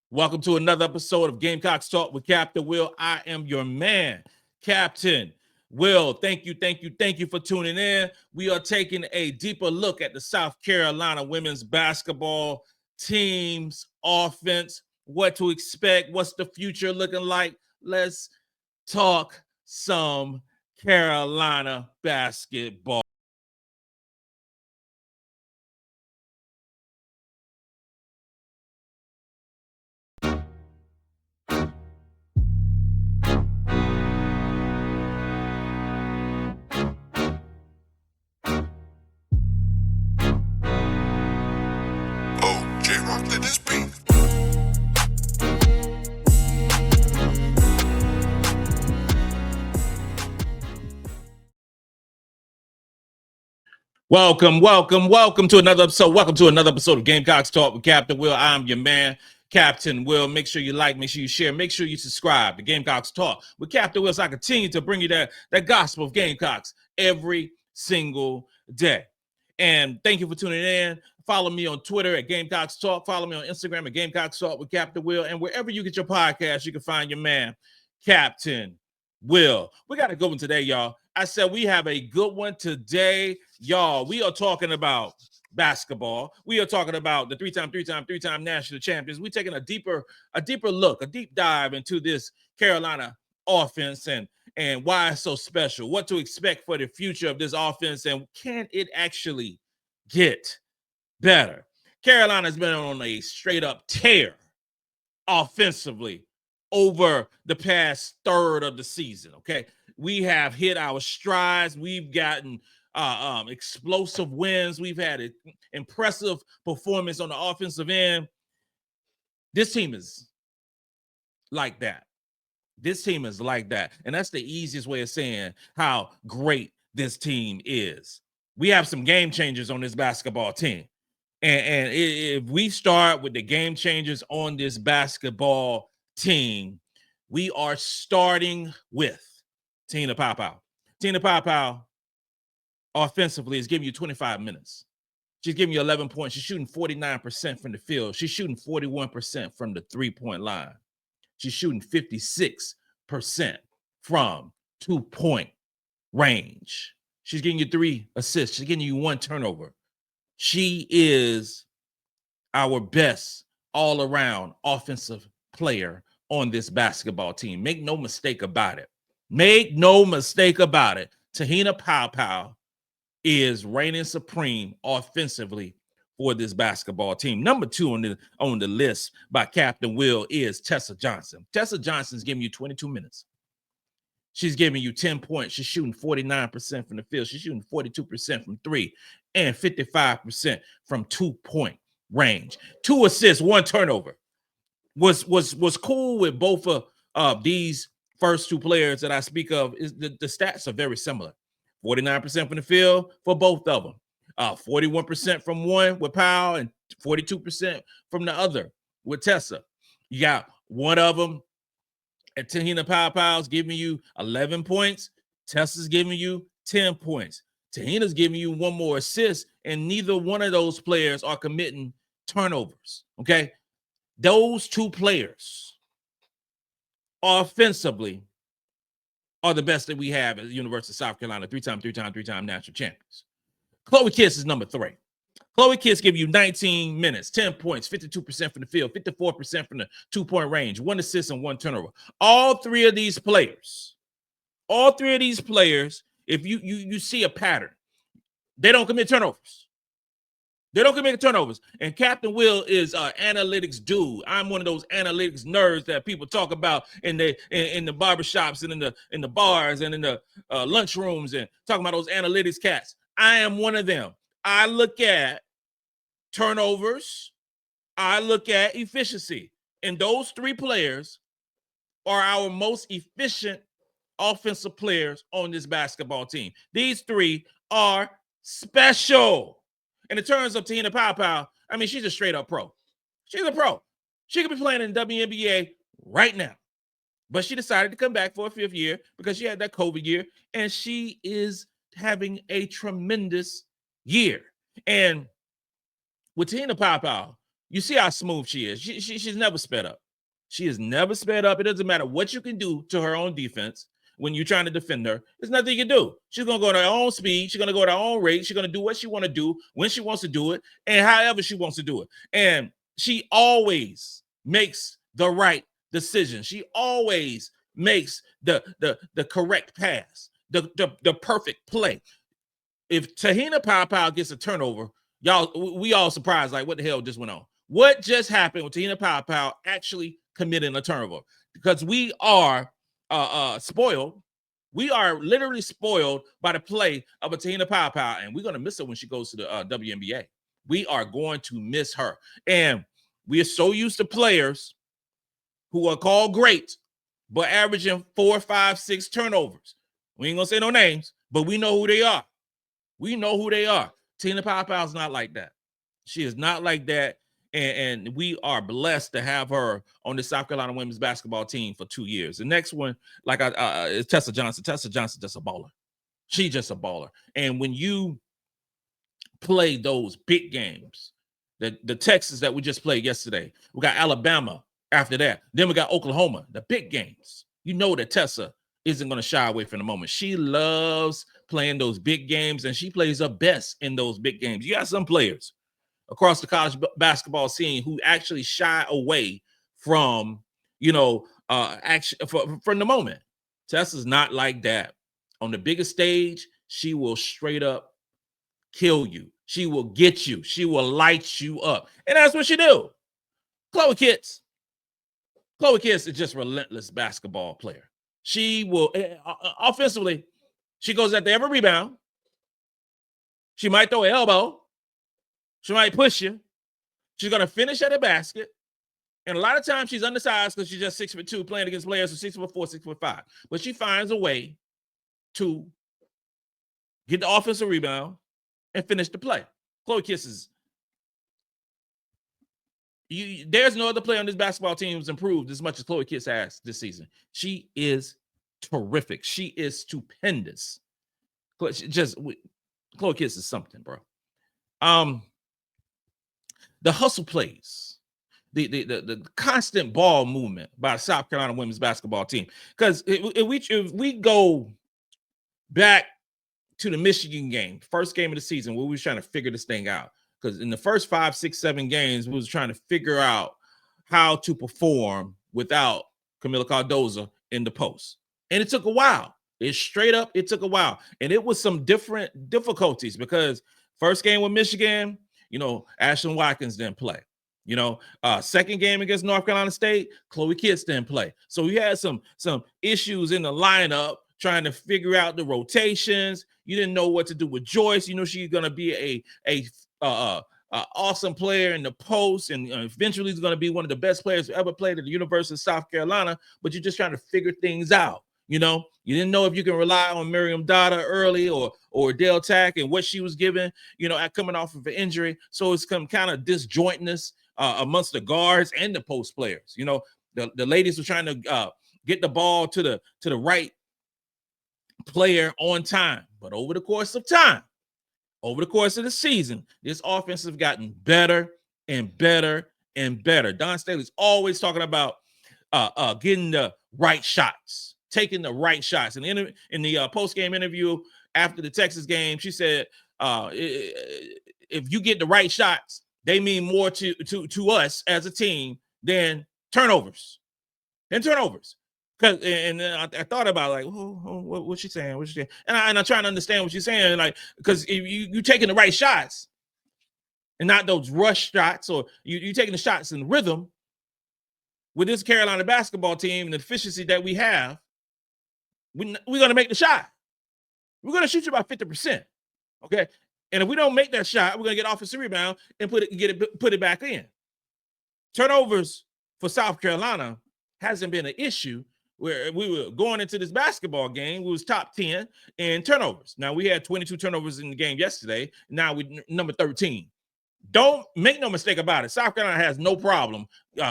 Welcome to another episode of Gamecocks Talk with Captain Will. I am your man, Captain Will. Thank you for tuning in. We are taking a deeper look at the South Carolina women's basketball team's offense, what to expect, what's the future looking like. Let's talk some Carolina basketball. Welcome to another episode. Welcome to another episode of Gamecocks Talk with Captain Will. I'm your man, Captain Will. Make sure you like, make sure you share, make sure you subscribe to Gamecocks Talk with Captain Will so I continue to bring you that gospel of Gamecocks every single day. And thank you for tuning in. Follow me on Twitter at Gamecocks Talk. Follow me on Instagram at Gamecocks Talk with Captain Will. And wherever you get your podcast, you can find your man, Captain Will. We got a good one today, y'all. I said we have a good one today, y'all. We are talking about basketball. We are talking about the three-time national champions. We're taking a deeper look, a deep dive into this Carolina offense and why it's so special, what to expect for the future of this offense, and can it actually get better? Carolina's been on a straight up tear offensively over the past third of the season. Okay, we have hit our strides. We've gotten explosive wins. We've had an impressive performance on the offensive end. This team is like that. This team is like that. And that's the easiest way of saying how great this team is. We have some game changers on this basketball team. And if we start with the game changers on this basketball team, we are starting with Tina Pow. Tina Pow offensively is giving you 25 minutes. She's giving you 11 points. She's shooting 49% from the field. She's shooting 41% from the three-point line. She's shooting 56% from two-point range. She's getting you 3 assists. She's getting you 1 turnover. She is our best all-around offensive player on this basketball team. Make no mistake about it. Make no mistake about it. Tahina Pow is reigning supreme offensively for this basketball team. Number 2 on the list by Captain Will is Tessa Johnson. Tessa Johnson's giving you 22 minutes. She's giving you 10 points. She's shooting 49% from the field. She's shooting 42% from 3 and 55% from two-point range. 2 assists, 1 turnover. Was cool with both of these first 2 players that I speak of. Is the stats are very similar. 49% from the field for both of them. 41% from one with Powell and 42% from the other with Tessa. You got one of them at Tahina Powell's giving you 11 points. Tessa's giving you 10 points. Tahina's giving you 1 more assist, and neither one of those players are committing turnovers. Okay, those 2 players offensively are the best that we have at the University of South Carolina, three-time national champions. Chloe Kiss is number 3. Chloe Kiss give you 19 minutes, 10 points, 52% from the field, 54% from the two-point range, 1 assist and 1 turnover. All three of these players, if you see a pattern, they don't commit turnovers. They don't commit turnovers. And Captain Will is an analytics dude. I'm one of those analytics nerds that people talk about in the barbershops and in the bars and in the lunchrooms and talking about those analytics cats. I am one of them. I look at turnovers. I look at efficiency. And those 3 players are our most efficient offensive players on this basketball team. These 3 are special. And in terms of Tahina Pow, I mean, she's a straight-up pro. She's a pro. She could be playing in the WNBA right now. But she decided to come back for a 5th year because she had that COVID year, and she is having a tremendous year. And with Tahina Pow, You see how smooth she is. She's never sped up. She is never sped up. It doesn't matter what you can do to her own defense when you're trying to defend her. There's nothing you can do. She's going to go at her own speed. She's going to go at her own rate. She's going to do what she want to do, when she wants to do it, and however she wants to do it. And she always makes the right decision. She always makes the correct pass, the perfect play. If Tahina Pow gets a turnover, we all surprised, like, what the hell just went on? What just happened with Tahina Pow actually committing a turnover? Because we are spoiled. We are literally spoiled by the play of a Tahina Pow, and we're going to miss her when she goes to the WNBA. We are going to miss her. And we are so used to players who are called great, but averaging 4, 5, 6 turnovers. We ain't going to say no names, but we know who they are. We know who they are. Tahina Pow is not like that. She is not like that. And we are blessed to have her on the South Carolina women's basketball team for 2 years. The next one, like is Tessa Johnson. Tessa Johnson just a baller. She's just a baller. And when you play those big games, the Texas that we just played yesterday, we got Alabama after that. Then we got Oklahoma, the big games. You know that Tessa isn't going to shy away from the moment. She loves playing those big games, and she plays her best in those big games. You got some players across the college basketball scene who actually shy away from, from the moment. Tessa's not like that. On the biggest stage, she will straight up kill you. She will get you. She will light you up. And that's what she do. Chloe Kitts is just a relentless basketball player. She will, offensively, she goes after every rebound. She might throw an elbow. She might push you. She's going to finish at the basket. And a lot of times she's undersized because she's just 6'2", playing against players who are 6'4", 6'5". But she finds a way to get the offensive rebound and finish the play. Chloe Kitts there's no other player on this basketball team who's improved as much as Chloe Kitts has this season. She is terrific. She is stupendous. Chloe Kitts is something, bro. The hustle plays, the constant ball movement by the South Carolina women's basketball team. Because if we go back to the Michigan game, first game of the season, where we were trying to figure this thing out. Because in the first 5, 6, 7 games, we was trying to figure out how to perform without Kamilla Cardozo in the post. And it took a while. It took a while. And it was some different difficulties because first game with Michigan, Ashlyn Watkins didn't play. Second game against North Carolina State, Chloe Kitts didn't play. So we had some issues in the lineup trying to figure out the rotations. You didn't know what to do with Joyce. She's going to be a awesome player in the post, and eventually is going to be one of the best players who ever played at the University of South Carolina. But you're just trying to figure things out. You didn't know if you can rely on Maryam Dauda early or Adhel Tac and what she was given, at coming off of an injury. So it's some kind of disjointness amongst the guards and the post players. The ladies were trying to get the ball to the right player on time. But over the course of the season, this offense has gotten better and better and better. Dawn Staley's always talking about getting the right shots, taking the right shots. And in the post-game interview after the Texas game, she said, if you get the right shots, they mean more to us as a team than turnovers. And I thought about what's she saying? And I'm trying to understand what she's saying, because if you taking the right shots and not those rush shots, or you taking the shots in rhythm with this Carolina basketball team and the efficiency that we have, we're going to make the shot. We're going to shoot you about 50%. Okay. And if we don't make that shot, we're going to get offensive rebound and put it back in. Turnovers for South Carolina hasn't been an issue. Where we were going into this basketball game, we was top 10 in turnovers. Now, we had 22 turnovers in the game yesterday. Now we number 13. Don't make no mistake about it. South Carolina has no problem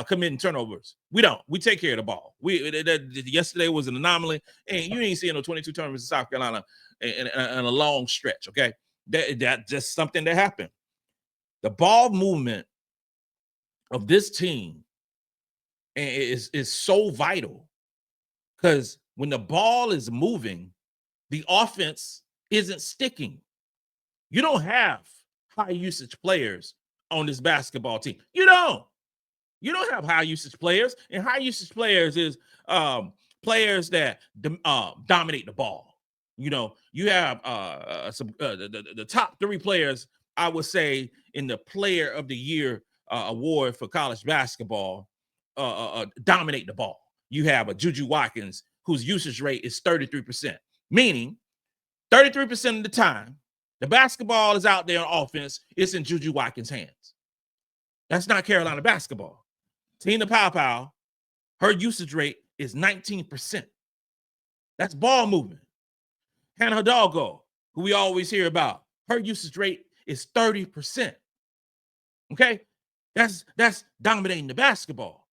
committing turnovers. We don't. We take care of the ball. Yesterday was an anomaly, and you ain't seeing no 22 turnovers in South Carolina in a long stretch, okay? That's just something that happened. The ball movement of this team is so vital, because when the ball is moving, the offense isn't sticking. You don't have high usage players on this basketball team. You don't have high usage players, and high usage players is players that dominate the ball. You have the top 3 players, I would say, in the Player of the Year award for college basketball dominate the ball. You have a Juju Watkins, whose usage rate is 33%, meaning 33% of the time the basketball is out there on offense, it's in Juju Watkins' hands. That's not Carolina basketball. Tina Pow, her usage rate is 19%. That's ball movement. Hannah Hidalgo, who we always hear about, her usage rate is 30%. Okay? That's dominating the basketball.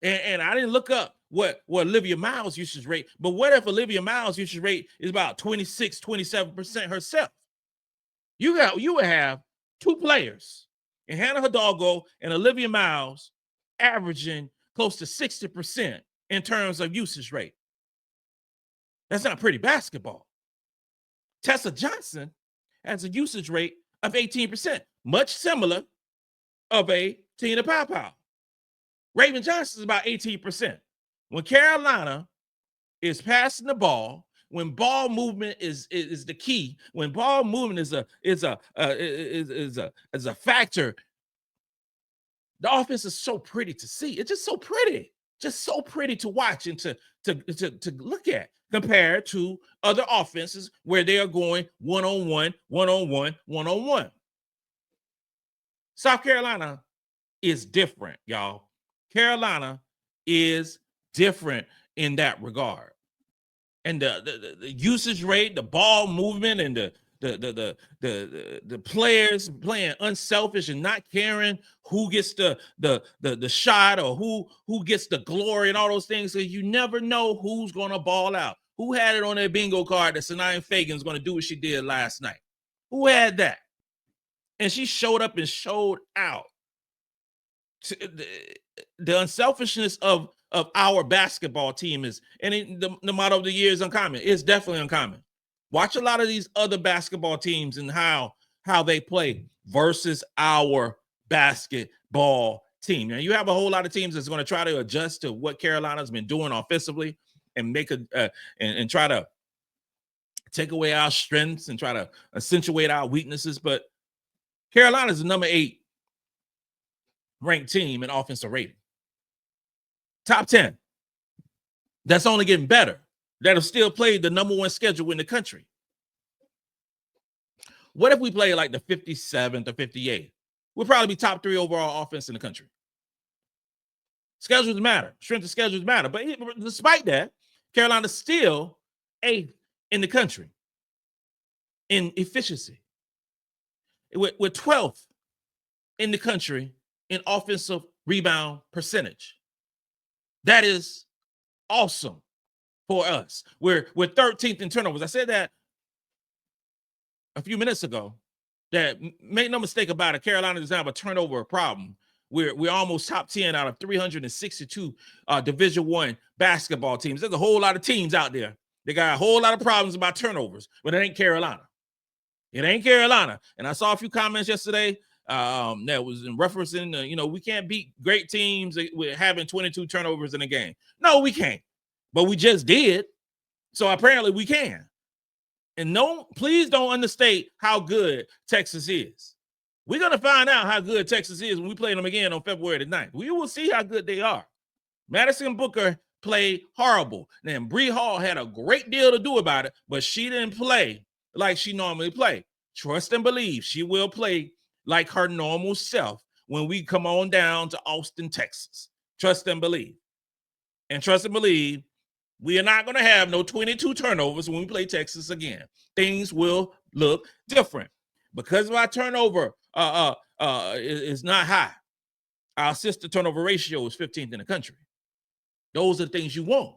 And I didn't look up what Olivia Miles' usage rate, but what if Olivia Miles' usage rate is about 26, 27% herself? You would have 2 players, and Hannah Hidalgo and Olivia Miles, averaging close to 60% in terms of usage rate. That's not pretty basketball. Tessa Johnson has a usage rate of 18%, much similar of a Tina Pow. Raven Johnson is about 18%. When Carolina is passing the ball, when ball movement is the key, when ball movement is a factor, the offense is so pretty to see. It's just so pretty to watch and to look at, compared to other offenses where they are going one-on-one. South Carolina is different, y'all. Carolina is different in that regard. And the usage rate, the ball movement, and the players playing unselfish and not caring who gets the shot or who gets the glory and all those things, because you never know who's going to ball out. Who had it on their bingo card that Sania Feagin is going to do what she did last night? Who had that? And she showed up and showed out. The unselfishness of our basketball team is, and the motto of the year is uncommon. It's definitely uncommon. Watch a lot of these other basketball teams and how they play versus our basketball team. Now, you have a whole lot of teams that's going to try to adjust to what Carolina's been doing offensively and make and try to take away our strengths and try to accentuate our weaknesses. But Carolina is the number 8 ranked team in offensive rating. Top 10. That's only getting better. That have still played the number 1 schedule in the country. What if we play like the 57th or 58th? We'll probably be top 3 overall offense in the country. Schedules matter. Strength of schedules matter. But despite that, Carolina's still 8th in the country in efficiency. We're 12th in the country in offensive rebound percentage. That is awesome for us. We're 13th in turnovers. I said that a few minutes ago, that make no mistake about it, Carolina doesn't have a turnover problem. We're almost top 10 out of 362 Division I basketball teams. There's a whole lot of teams out there. They got a whole lot of problems about turnovers, but it ain't Carolina. It ain't Carolina. And I saw a few comments yesterday that was in referencing, we can't beat great teams with having 22 turnovers in a game. No, we can't. But we just did. So apparently we can. And please don't understate how good Texas is. We're going to find out how good Texas is when we play them again on February the 9th. We will see how good they are. Madison Booker played horrible. Then Bree Hall had a great deal to do about it, but she didn't play like she normally plays. Trust and believe she will play like her normal self when we come on down to Austin, Texas. Trust and believe. And trust and believe, we are not going to have no 22 turnovers when we play Texas again. Things will look different. Because of our turnover is not high, our assist to turnover ratio is 15th in the country. Those are the things you want.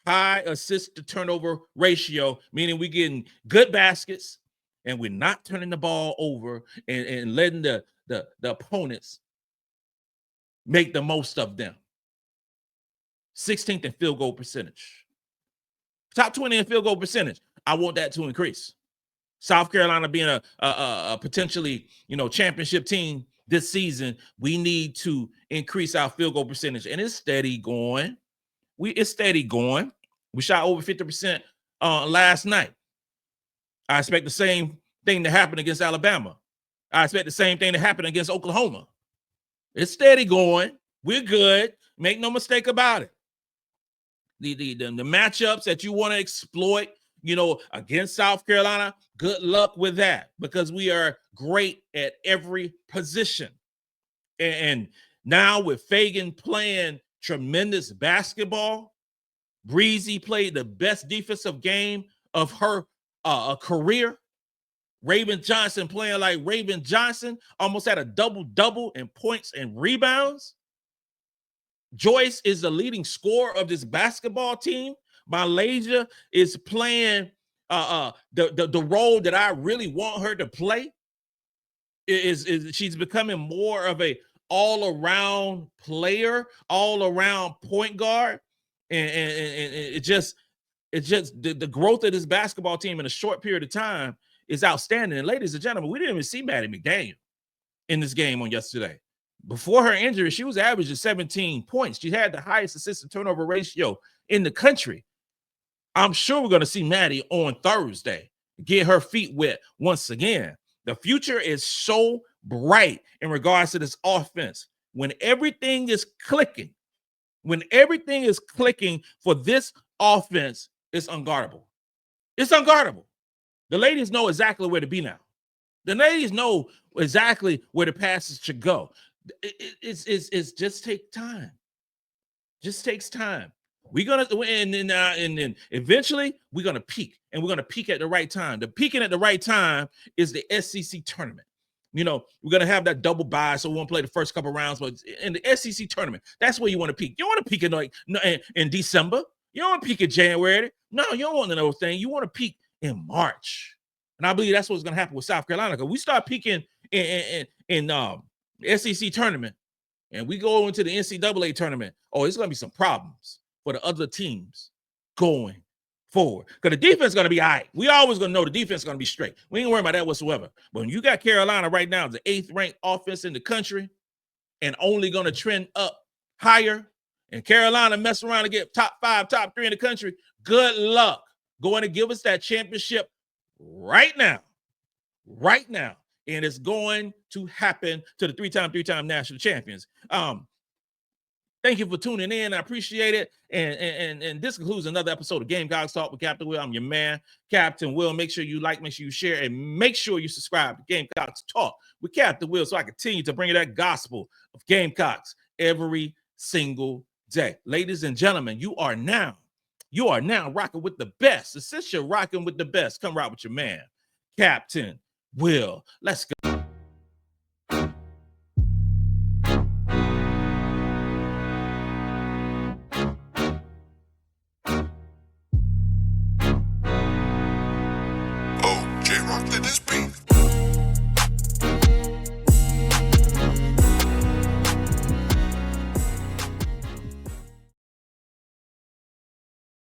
High assist to turnover ratio, meaning we're getting good baskets and we're not turning the ball over and letting the opponents make the most of them. 16th in field goal percentage. Top 20 in field goal percentage. I want that to increase. South Carolina being a potentially, championship team this season, we need to increase our field goal percentage. And it's steady going. It's steady going. We shot over 50% last night. I expect the same thing to happen against Alabama. I expect the same thing to happen against Oklahoma. It's steady going. We're good. Make no mistake about it. The matchups that you want to exploit, against South Carolina, good luck with that, because we are great at every position. And now with Feagin playing tremendous basketball, Breezy played the best defensive game of her career. Raven Johnson playing like Raven Johnson, almost had a double-double in points and rebounds. Joyce is the leading scorer of this basketball team. MiLaysia is playing the role that I really want her to play. Is she's becoming more of a all-around player, all-around point guard, and it just the growth of this basketball team in a short period of time is outstanding. And ladies and gentlemen, we didn't even see Maddy McDaniel in this game on yesterday. Before her injury, she was averaging 17 points. She had the highest assist to turnover ratio in the country. I'm sure we're going to see Maddy on Thursday get her feet wet once again. The future is so bright in regards to this offense. When everything is clicking for this offense, it's unguardable. It's unguardable. The ladies know exactly where to be now. The ladies know exactly where the passes should go. It's just take time. Just takes time. We're gonna and then eventually we're gonna peak, and we're gonna peak at the right time. The peaking at the right time is the SEC tournament. We're gonna have that double bye, so we won't play the first couple rounds. But in the SEC tournament, that's where you want to peak. You don't want to peak in December. You don't want to peak in January. No, you don't want those things. You want to peak in March, and I believe that's what's gonna happen with South Carolina, because we start peaking in SEC tournament, and we go into the NCAA tournament. Oh, it's gonna be some problems for the other teams going forward, because the defense is going to be all right. We always going to know the defense is going to be straight. We ain't worried about that whatsoever. But when you got Carolina right now, the 8th ranked offense in the country, and only going to trend up higher, and Carolina mess around and get top 5, top 3 in the country, good luck going to give us that championship right now. And it's going to happen to the three-time national champions. Thank you for tuning in. I appreciate it. And this concludes another episode of Gamecocks Talk with Captain Will. I'm your man, Captain Will. Make sure you like, make sure you share, and make sure you subscribe to Gamecocks Talk with Captain Will, so I continue to bring you that gospel of Gamecocks every single day. Ladies and gentlemen, you are now rocking with the best. Since you're rocking with the best, come rock with your man, Captain Will. Let's go.